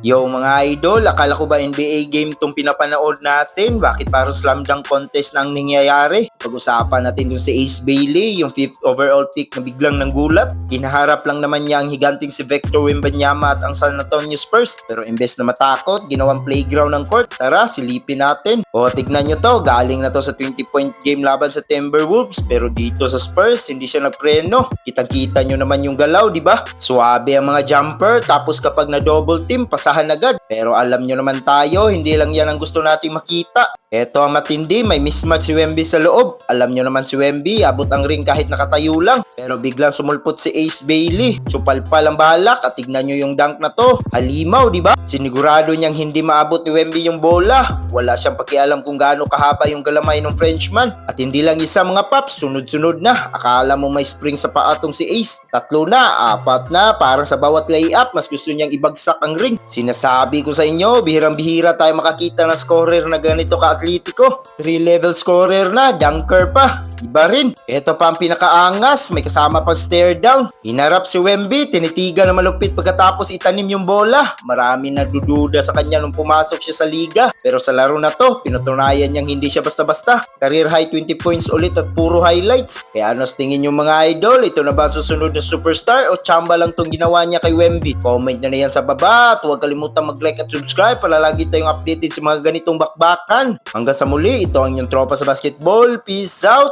Yo mga idol, akala ko ba NBA game tong pinapanood natin? Bakit parang slam dunk contest na ang nangyayari? Pag-usapan natin dun si Ace Bailey, yung 5th overall pick na biglang nanggulat. Hinaharap lang naman niya ang higanting si Victor Wembanyama at ang San Antonio Spurs. Pero imbes na matakot, ginawang playground ng court. Tara, silipin natin. O tignan nyo to, galing na to sa 20-point game laban sa Timberwolves. Pero dito sa Spurs, hindi siya nagpreno. Kitang-kita nyo naman yung galaw, di ba? Suwabe ang mga jumper, tapos kapag na double team, pasahan agad. Pero alam nyo naman tayo, hindi lang yan ang gusto nating makita. Eto ang matindi, may mismatch si Wemby sa loob. Alam nyo naman si Wemby, abot ang ring kahit nakatayo lang. Pero biglang sumulpot si Ace Bailey. Supalpal ang balak at tignan nyo yung dunk na to. Halimaw, di ba? Sinigurado niyang hindi maabot ni Wemby yung bola. Wala siyang pakialam kung gaano kahaba yung galamay ng Frenchman. At hindi lang isa mga paps, sunod-sunod na. Akala mo may spring sa paa tong si Ace. 3 na, 4 na, parang sa bawat layup, mas gusto niyang ibagsak ang ring. Sinasabi ko sa inyo, bihirang-bihira tayo makakita ng scorer na ganito ka-atletico. 3-level scorer na, dunker pa. Iba rin. Ito pa ang pinakaangas, may kasama pang stare down. Hinarap si Wemby, tinitigan na malupit pagkatapos itanim yung bola. Marami nagdududa sa kanya nung pumasok siya sa liga. Pero sa laro na to, pinutunayan niyang hindi siya basta-basta. Career high 20 points ulit at puro highlights. Kaya ano tingin yung mga idol? Ito na ba susunod na superstar o tsamba lang tong ginawa niya kay Wemby? Comment nyo na yan sa baba at huwag kalimutan mag-like at subscribe para lagi tayong updated sa mga ganitong bakbakan. Hanggang sa muli, ito ang inyong tropa sa basketball. Peace out!